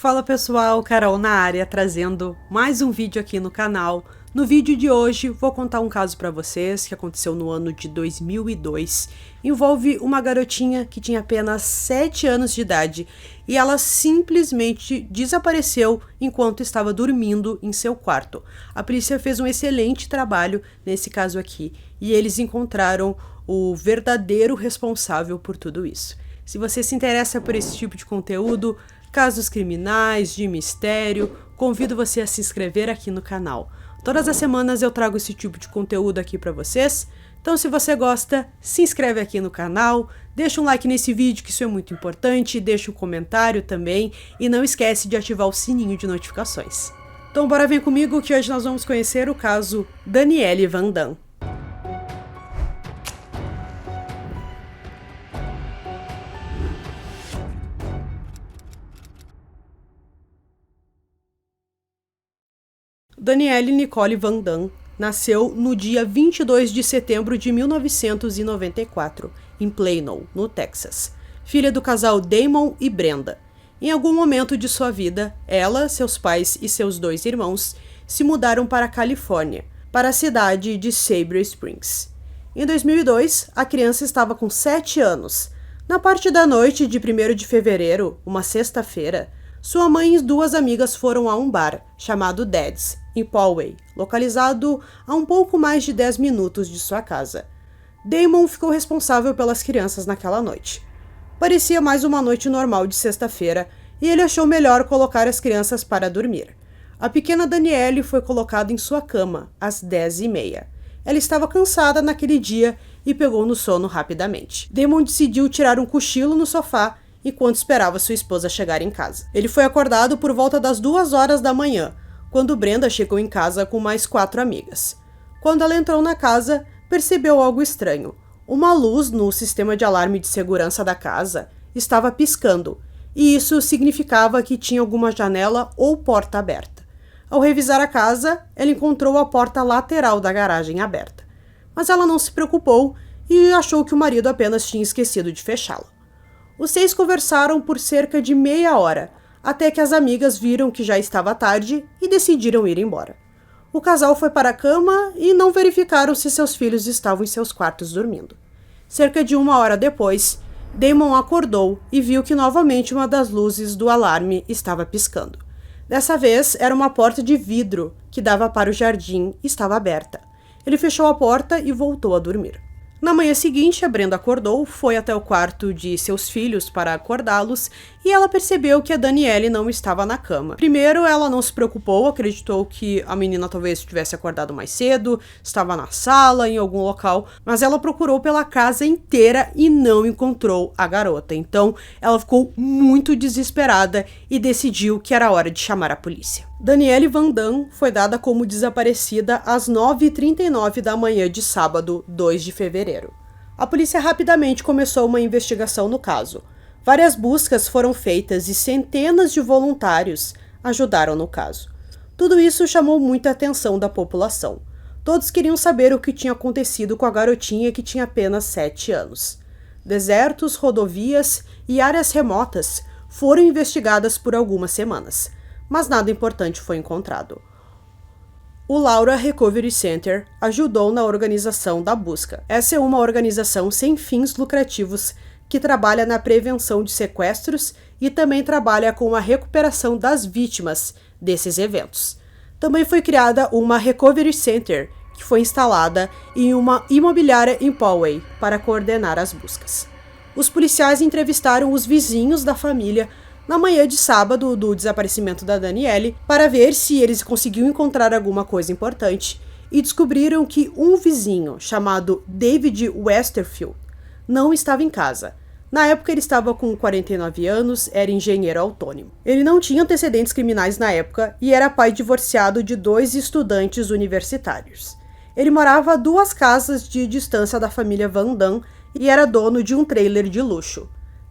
Fala pessoal, Carol na área, trazendo mais um vídeo aqui no canal. No vídeo de hoje vou contar um caso para vocês que aconteceu no ano de 2002. Envolve uma garotinha que tinha apenas 7 anos de idade e ela simplesmente desapareceu enquanto estava dormindo em seu quarto. A polícia fez um excelente trabalho nesse caso aqui e eles encontraram o verdadeiro responsável por tudo isso. Se você se interessa por esse tipo de conteúdo, casos criminais, de mistério, convido você a se inscrever aqui no canal. Todas as semanas eu trago esse tipo de conteúdo aqui para vocês, então se você gosta, se inscreve aqui no canal, deixa um like nesse vídeo que isso é muito importante, deixa um comentário também e não esquece de ativar o sininho de notificações. Então bora vir comigo que hoje nós vamos conhecer o caso Danielle Van Damme. Danielle Nicole Van Damme nasceu no dia 22 de setembro de 1994, em Plano, no Texas, filha do casal Damon e Brenda. Em algum momento de sua vida, ela, seus pais e seus 2 irmãos se mudaram para a Califórnia, para a cidade de Sabre Springs. Em 2002, a criança estava com 7 anos. Na parte da noite de 1º de fevereiro, uma sexta-feira, sua mãe e 2 amigas foram a um bar, chamado Dad's, em Poway, localizado a um pouco mais de 10 minutos de sua casa. Damon ficou responsável pelas crianças naquela noite. Parecia mais uma noite normal de sexta-feira e ele achou melhor colocar as crianças para dormir. A pequena Danielle foi colocada em sua cama às 10h30. Ela estava cansada naquele dia e pegou no sono rapidamente. Damon decidiu tirar um cochilo no sofá enquanto esperava sua esposa chegar em casa. Ele foi acordado por volta das 2 horas da manhã, quando Brenda chegou em casa com mais 4 amigas. Quando ela entrou na casa, percebeu algo estranho. Uma luz no sistema de alarme de segurança da casa estava piscando, e isso significava que tinha alguma janela ou porta aberta. Ao revisar a casa, ela encontrou a porta lateral da garagem aberta. Mas ela não se preocupou e achou que o marido apenas tinha esquecido de fechá-la. Os 6 conversaram por cerca de meia hora, até que as amigas viram que já estava tarde e decidiram ir embora. O casal foi para a cama e não verificaram se seus filhos estavam em seus quartos dormindo. Cerca de 1 hora depois, Damon acordou e viu que novamente uma das luzes do alarme estava piscando. Dessa vez, era uma porta de vidro que dava para o jardim e estava aberta. Ele fechou a porta e voltou a dormir. Na manhã seguinte, a Brenda acordou, foi até o quarto de seus filhos para acordá-los e ela percebeu que a Danielle não estava na cama. Primeiro, ela não se preocupou, acreditou que a menina talvez tivesse acordado mais cedo, estava na sala, em algum local, mas ela procurou pela casa inteira e não encontrou a garota. Então, ela ficou muito desesperada e decidiu que era hora de chamar a polícia. Danielle Van Damme foi dada como desaparecida às 9h39 da manhã de sábado, 2 de fevereiro. A polícia rapidamente começou uma investigação no caso. Várias buscas foram feitas e centenas de voluntários ajudaram no caso. Tudo isso chamou muita atenção da população. Todos queriam saber o que tinha acontecido com a garotinha que tinha apenas 7 anos. Desertos, rodovias e áreas remotas foram investigadas por algumas semanas, mas nada importante foi encontrado. O Laura Recovery Center ajudou na organização da busca. Essa é uma organização sem fins lucrativos que trabalha na prevenção de sequestros e também trabalha com a recuperação das vítimas desses eventos. Também foi criada uma Recovery Center, que foi instalada em uma imobiliária em Poway para coordenar as buscas. Os policiais entrevistaram os vizinhos da família na manhã de sábado do desaparecimento da Danielle para ver se eles conseguiam encontrar alguma coisa importante e descobriram que um vizinho chamado David Westerfield não estava em casa. Na época ele estava com 49 anos, era engenheiro autônomo. Ele não tinha antecedentes criminais na época e era pai divorciado de 2 estudantes universitários. Ele morava a 2 casas de distância da família Van Damme e era dono de um trailer de luxo.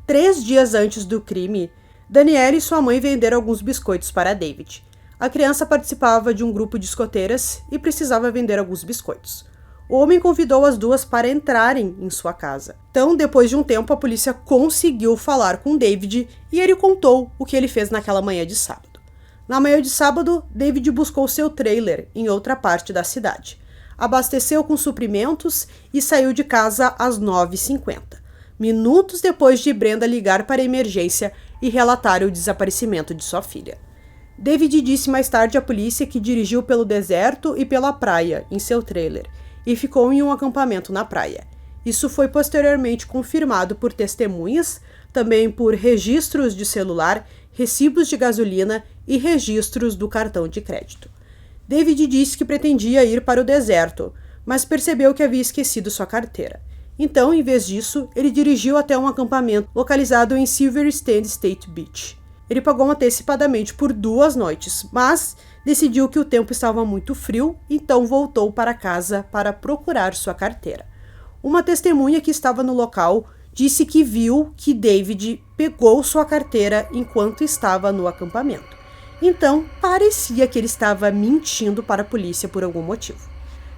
3 dias antes do crime, Danielle e sua mãe venderam alguns biscoitos para David. A criança participava de um grupo de escoteiras e precisava vender alguns biscoitos. o homem convidou as duas para entrarem em sua casa. Então, depois de um tempo, a polícia conseguiu falar com David e ele contou o que ele fez naquela manhã de sábado. Na manhã de sábado, David buscou seu trailer em outra parte da cidade, abasteceu com suprimentos e saiu de casa às 9h50, minutos depois de Brenda ligar para a emergência e relatar o desaparecimento de sua filha. David disse mais tarde à polícia que dirigiu pelo deserto e pela praia em seu trailer e ficou em um acampamento na praia. Isso foi posteriormente confirmado por testemunhas, também por registros de celular, recibos de gasolina e registros do cartão de crédito. David disse que pretendia ir para o deserto, mas percebeu que havia esquecido sua carteira. Então, em vez disso, ele dirigiu até um acampamento localizado em Silverstand State Beach. Ele pagou antecipadamente por 2 noites, mas decidiu que o tempo estava muito frio, então voltou para casa para procurar sua carteira. Uma testemunha que estava no local disse que viu que David pegou sua carteira enquanto estava no acampamento. Então, parecia que ele estava mentindo para a polícia por algum motivo.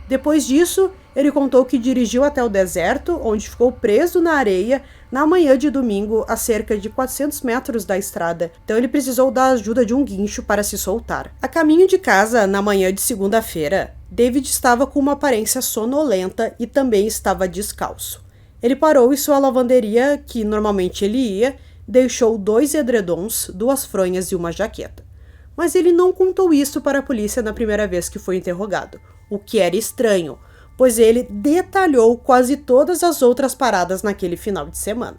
Depois disso, ele contou que dirigiu até o deserto, onde ficou preso na areia na manhã de domingo, a cerca de 400 metros da estrada. Então ele precisou da ajuda de um guincho para se soltar. A caminho de casa, na manhã de segunda-feira, David estava com uma aparência sonolenta e também estava descalço. Ele parou em sua lavanderia, que normalmente ele ia, deixou 2 edredons, 2 fronhas e uma jaqueta. Mas ele não contou isso para a polícia na primeira vez que foi interrogado, o que era estranho, pois ele detalhou quase todas as outras paradas naquele final de semana.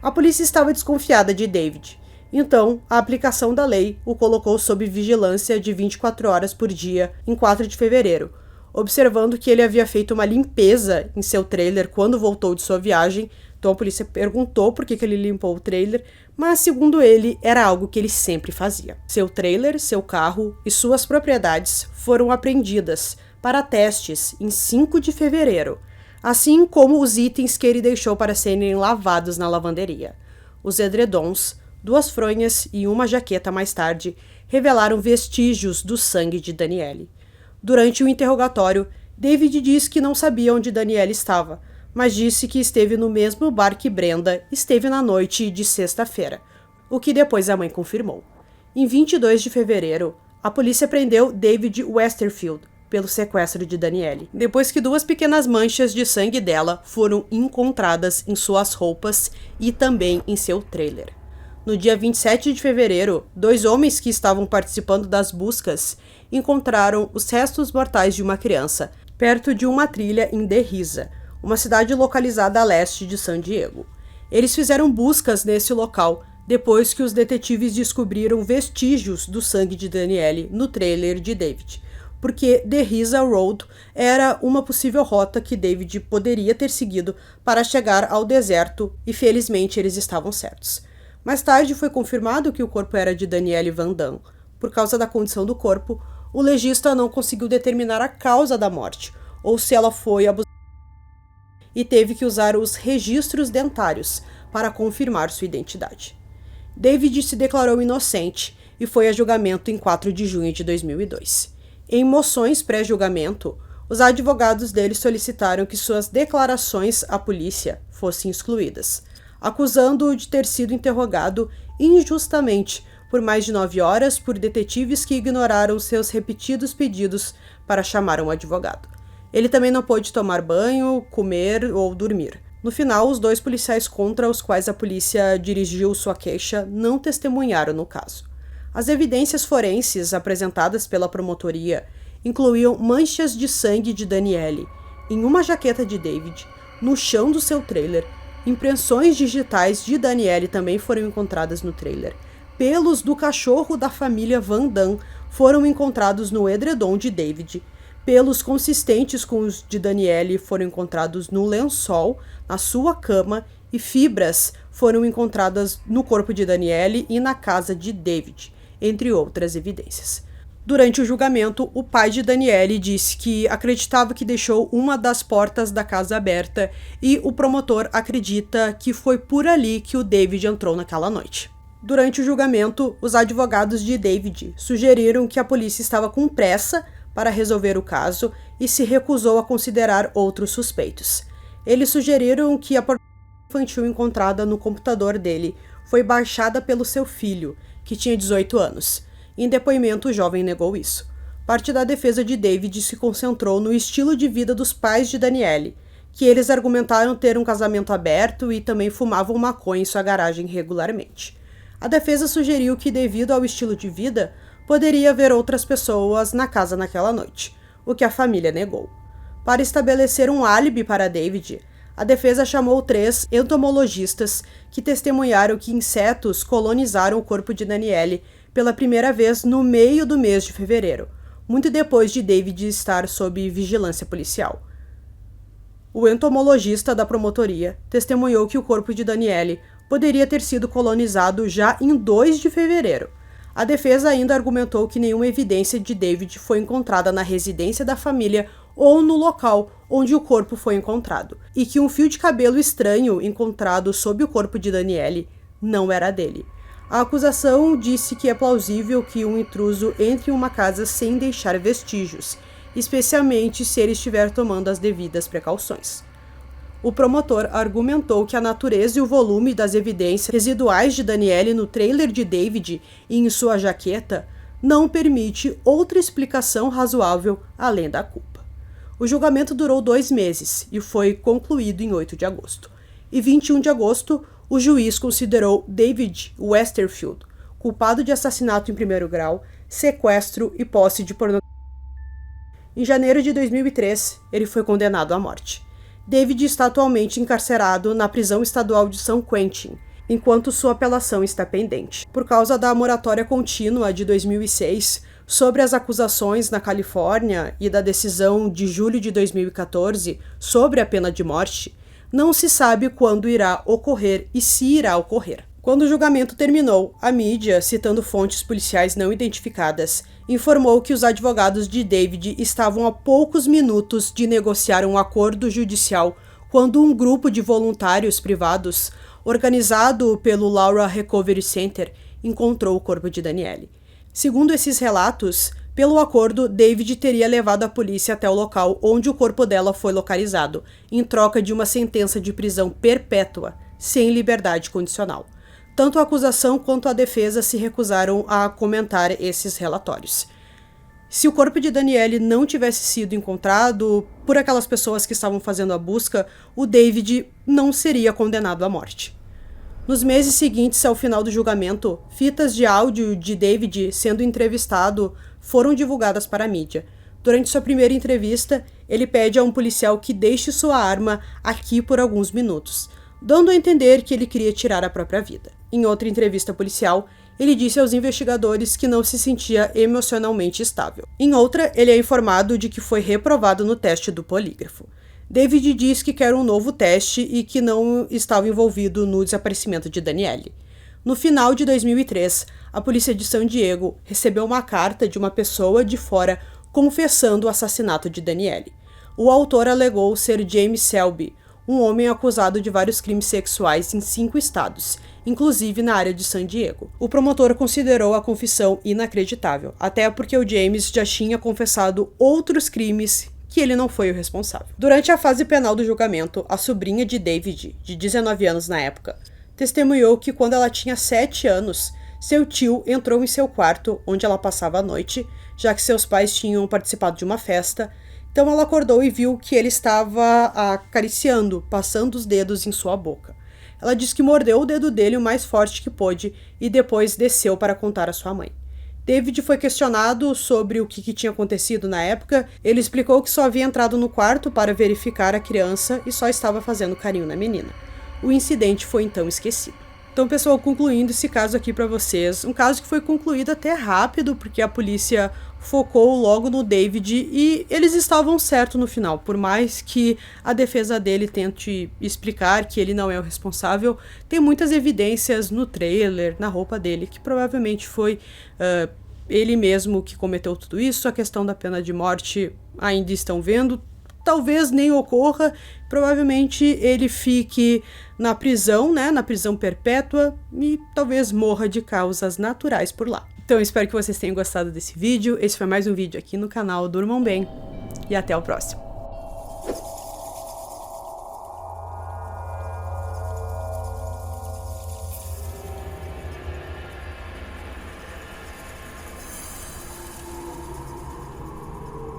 A polícia estava desconfiada de David, então a aplicação da lei o colocou sob vigilância de 24 horas por dia em 4 de fevereiro, observando que ele havia feito uma limpeza em seu trailer quando voltou de sua viagem. Então a polícia perguntou por que ele limpou o trailer, mas segundo ele, era algo que ele sempre fazia. Seu trailer, seu carro e suas propriedades foram apreendidas para testes em 5 de fevereiro, assim como os itens que ele deixou para serem lavados na lavanderia. Os edredons, 2 fronhas e uma jaqueta mais tarde revelaram vestígios do sangue de Danielle. Durante o interrogatório, David disse que não sabia onde Danielle estava, mas disse que esteve no mesmo bar que Brenda esteve na noite de sexta-feira, o que depois a mãe confirmou. Em 22 de fevereiro, a polícia prendeu David Westerfield pelo sequestro de Danielle, depois que 2 pequenas manchas de sangue dela foram encontradas em suas roupas e também em seu trailer. No dia 27 de fevereiro, 2 homens que estavam participando das buscas encontraram os restos mortais de uma criança perto de uma trilha em Derrisa, uma cidade localizada a leste de San Diego. Eles fizeram buscas nesse local depois que os detetives descobriram vestígios do sangue de Danielle no trailer de David, porque Derrisa Road era uma possível rota que David poderia ter seguido para chegar ao deserto e felizmente eles estavam certos. Mais tarde foi confirmado que o corpo era de Danielle Van Damme. Por causa da condição do corpo, o legista não conseguiu determinar a causa da morte, ou se ela foi abusada, e teve que usar os registros dentários para confirmar sua identidade. David se declarou inocente e foi a julgamento em 4 de junho de 2002. Em moções pré-julgamento, os advogados dele solicitaram que suas declarações à polícia fossem excluídas, acusando-o de ter sido interrogado injustamente por mais de 9 horas por detetives que ignoraram seus repetidos pedidos para chamar um advogado. Ele também não pôde tomar banho, comer ou dormir. No final, os 2 policiais contra os quais a polícia dirigiu sua queixa não testemunharam no caso. As evidências forenses apresentadas pela promotoria incluíam manchas de sangue de Danielle em uma jaqueta de David, no chão do seu trailer. Impressões digitais de Danielle também foram encontradas no trailer. Pelos do cachorro da família Van Damme foram encontrados no edredom de David. Pelos consistentes com os de Danielle foram encontrados no lençol, na sua cama, e fibras foram encontradas no corpo de Danielle e na casa de David, entre outras evidências. Durante o julgamento, o pai de Danielle disse que acreditava que deixou uma das portas da casa aberta e o promotor acredita que foi por ali que o David entrou naquela noite. Durante o julgamento, os advogados de David sugeriram que a polícia estava com pressa para resolver o caso e se recusou a considerar outros suspeitos. Eles sugeriram que a pornografia infantil encontrada no computador dele foi baixada pelo seu filho, que tinha 18 anos. Em depoimento, o jovem negou isso. Parte da defesa de David se concentrou no estilo de vida dos pais de Danielle, que eles argumentaram ter um casamento aberto e também fumavam maconha em sua garagem regularmente. A defesa sugeriu que, devido ao estilo de vida, poderia haver outras pessoas na casa naquela noite, o que a família negou. Para estabelecer um álibi para David, a defesa chamou 3 entomologistas que testemunharam que insetos colonizaram o corpo de Danielle pela primeira vez no meio do mês de fevereiro, muito depois de David estar sob vigilância policial. O entomologista da promotoria testemunhou que o corpo de Danielle poderia ter sido colonizado já em 2 de fevereiro. A defesa ainda argumentou que nenhuma evidência de David foi encontrada na residência da família ou no local onde o corpo foi encontrado, e que um fio de cabelo estranho encontrado sob o corpo de Danielle não era dele. A acusação disse que é plausível que um intruso entre em uma casa sem deixar vestígios, especialmente se ele estiver tomando as devidas precauções. O promotor argumentou que a natureza e o volume das evidências residuais de Danielle no trailer de David e em sua jaqueta não permite outra explicação razoável além da culpa. O julgamento durou 2 meses e foi concluído em 8 de agosto. Em 21 de agosto, o juiz considerou David Westerfield culpado de assassinato em primeiro grau, sequestro e posse de pornografia. Em janeiro de 2003, ele foi condenado à morte. David está atualmente encarcerado na prisão estadual de São Quentin, enquanto sua apelação está pendente. Por causa da moratória contínua de 2006 sobre as acusações na Califórnia e da decisão de julho de 2014 sobre a pena de morte, não se sabe quando irá ocorrer e se irá ocorrer. Quando o julgamento terminou, a mídia, citando fontes policiais não identificadas, informou que os advogados de David estavam a poucos minutos de negociar um acordo judicial quando um grupo de voluntários privados, organizado pelo Laura Recovery Center, encontrou o corpo de Danielle. Segundo esses relatos, pelo acordo, David teria levado a polícia até o local onde o corpo dela foi localizado, em troca de uma sentença de prisão perpétua, sem liberdade condicional. Tanto a acusação quanto a defesa se recusaram a comentar esses relatórios. Se o corpo de Danielle não tivesse sido encontrado por aquelas pessoas que estavam fazendo a busca, o David não seria condenado à morte. Nos meses seguintes ao final do julgamento, fitas de áudio de David sendo entrevistado foram divulgadas para a mídia. Durante sua primeira entrevista, ele pede a um policial que deixe sua arma aqui por alguns minutos, dando a entender que ele queria tirar a própria vida. Em outra entrevista policial, ele disse aos investigadores que não se sentia emocionalmente estável. Em outra, ele é informado de que foi reprovado no teste do polígrafo. David diz que quer um novo teste e que não estava envolvido no desaparecimento de Danielle. No final de 2003, a polícia de San Diego recebeu uma carta de uma pessoa de fora confessando o assassinato de Danielle. O autor alegou ser James Selby, um homem acusado de vários crimes sexuais em 5 estados, inclusive na área de San Diego. O promotor considerou a confissão inacreditável, até porque o James já tinha confessado outros crimes que ele não foi o responsável. Durante a fase penal do julgamento, a sobrinha de David, de 19 anos na época, testemunhou que quando ela tinha 7 anos, seu tio entrou em seu quarto, onde ela passava a noite, já que seus pais tinham participado de uma festa. Então ela acordou e viu que ele estava acariciando, passando os dedos em sua boca. Ela disse que mordeu o dedo dele o mais forte que pôde e depois desceu para contar à sua mãe. David foi questionado sobre o que tinha acontecido na época. Ele explicou que só havia entrado no quarto para verificar a criança e só estava fazendo carinho na menina. O incidente foi então esquecido. Então, pessoal, concluindo esse caso aqui para vocês, um caso que foi concluído até rápido, porque a polícia focou logo no David e eles estavam certos no final, por mais que a defesa dele tente explicar que ele não é o responsável, tem muitas evidências no trailer, na roupa dele, que provavelmente foi ele mesmo que cometeu tudo isso. A questão da pena de morte ainda estão vendo, talvez nem ocorra, provavelmente ele fique na prisão, né, na prisão perpétua e talvez morra de causas naturais por lá. Então, espero que vocês tenham gostado desse vídeo. Esse foi mais um vídeo aqui no canal Durmam Bem. E até o próximo.